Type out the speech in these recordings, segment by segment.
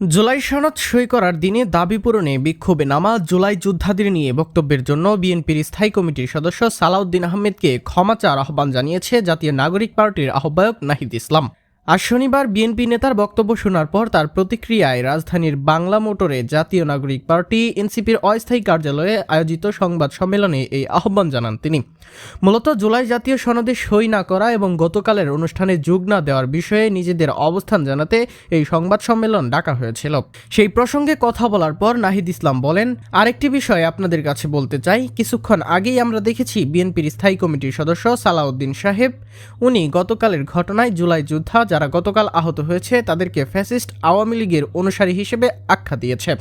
জুলাই সনদ সই করার দিনে দাবি পূরণে বিক্ষোভে নামা জুলাই যোদ্ধাদের নিয়ে বক্তব্যের জন্য বিএনপির স্থায়ী কমিটির সদস্য সালাউদ্দিন আহমেদকে ক্ষমা চাওয়ার আহ্বান জানিয়েছে জাতীয় নাগরিক পার্টির আহ্বায়ক নাহিদ ইসলাম। আজ শনিবার বিএনপি নেতার বক্তব্য শোনার পর তার প্রতিক্রিয়ায় রাজধানীর বাংলা মোটরে জাতীয় নাগরিক পার্টি এনসিপির অস্থায়ী কার্যালয়ে আয়োজিত সংবাদ সম্মেলনে এই আহ্বান জানান তিনি। মূলত জুলাই জাতীয় সনদে সই না করা এবং গতকালের অনুষ্ঠানে যোগ না দেওয়ার বিষয়ে নিজেদের অবস্থান জানাতে এই সংবাদ সম্মেলন ডাকা হয়েছিল। সেই প্রসঙ্গে কথা বলার পর নাহিদ ইসলাম বলেন, আরেকটি বিষয় আপনাদের কাছে বলতে চাই, কিছুক্ষণ আগেই আমরা দেখেছি বিএনপির স্থায়ী কমিটির সদস্য সালাউদ্দিন সাহেব, উনি গতকালের ঘটনায় জুলাই যোদ্ধা যারা গতকাল আহত হয়েছে তাদেরকে ফ্যাসিস্ট আওয়ামী লীগের অনুসারী হিসেবে আখ্যা দিয়েছে।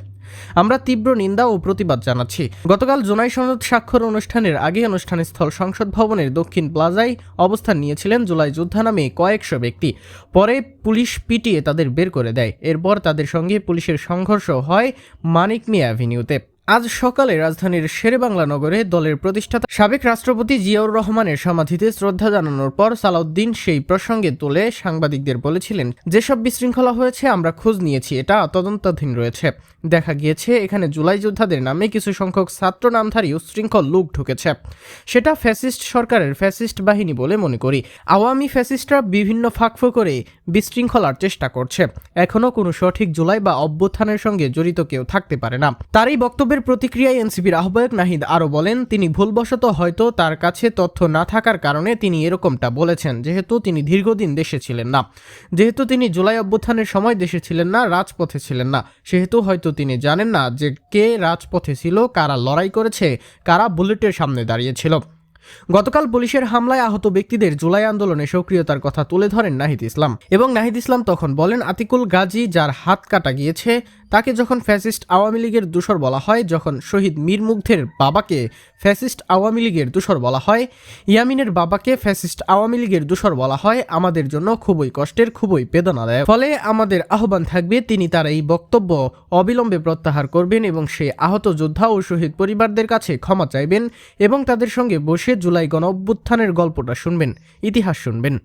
আমরা তীব্র নিন্দা ও প্রতিবাদ জানাচ্ছি। গতকাল জুলাই সনদ স্বাক্ষর অনুষ্ঠানের আগে অনুষ্ঠানস্থল সংসদ ভবনের দক্ষিণ প্লাজায় অবস্থান নিয়েছিলেন জুলাই যোদ্ধা নামে কয়েকশো ব্যক্তি। পরে পুলিশ পিটিয়ে তাদের বের করে দেয়। এরপর তাদের সঙ্গে পুলিশের সংঘর্ষ হয় মানিক মিয়া অ্যাভিনিউতে। আজ সকালে রাজধানীর শেরেবাংলা নগরে দলের প্রতিষ্ঠাতা সাবেক রাষ্ট্রপতি জিয়াউর রহমানের সমাধিতে শ্রদ্ধা জানানোর পর সালাউদ্দিন সেই প্রসঙ্গে তুলে সাংবাদিকদের বলেছিলেন, যেসব বিশৃঙ্খলা হয়েছে আমরা খোঁজ নিয়েছি, এটা তদন্তাধীন রয়েছে। দেখা গিয়েছে এখানে জুলাই যোদ্ধাদের নামে কিছু সংখ্যক ছাত্র নামধারী উচ্ছৃঙ্খল লোক ঢুকেছে। সেটা ফ্যাসিস্ট সরকারের ফ্যাসিস্ট বাহিনী বলে মনে করি। আওয়ামী ফ্যাসিস্টরা বিভিন্ন ফাঁকফোঁ করে বিশৃঙ্খলার চেষ্টা করছে। এখনও কোনো সঠিক জুলাই বা অভ্যুত্থানের সঙ্গে জড়িত কেউ থাকতে পারে না। তারই বক্তব্যের প্রতিক্রিয়ায় এনসিপির আহ্বায়ক নাহিদ আরও বলেন, তিনি ভুলবশত হয়তো তার কাছে তথ্য না থাকার কারণে তিনি এরকমটা বলেছেন, যেহেতু তিনি দীর্ঘদিন দেশে ছিলেন না, যেহেতু তিনি জুলাই অভ্যুত্থানের সময় দেশে ছিলেন না, রাজপথে ছিলেন না, সেহেতু হয়তো তিনি জানেন না যে কে রাজপথে ছিল, কারা লড়াই করেছে, কারা বুলেটের সামনে দাঁড়িয়েছিল। গতকাল পুলিশের হামলায় আহত ব্যক্তিদের জুলাই আন্দোলনে সক্রিয়তার কথা তুলে ধরেন নাহিদ ইসলাম এবং নাহিদ ইসলাম তখন বলেন, আতিকুল গাজী যার হাত কাটা গিয়েছে তাকে যখন ফ্যাসিস্ট আওয়ামী লীগের দোসর বলা হয়, যখন শহীদ মীর মুগ্ধের বাবাকে ফ্যাসিস্ট আওয়ামী লীগের দোসর বলা হয়, ইয়ামিনের বাবাকে ফ্যাসিস্ট আওয়ামী লীগের দোসর বলা হয়, আমাদের জন্য খুবই কষ্টের, খুবই বেদনাদায়ক। ফলে আমাদের আহ্বান থাকবে তিনি তার এই বক্তব্য অবিলম্বে প্রত্যাহার করবেন এবং সেই আহত যোদ্ধা ও শহীদ পরিবারদের কাছে ক্ষমা চাইবেন এবং তাদের সঙ্গে বসে জুলাই গণ অভ্যুত্থানের গল্পটা শুনবেন, ইতিহাস শুনবেন।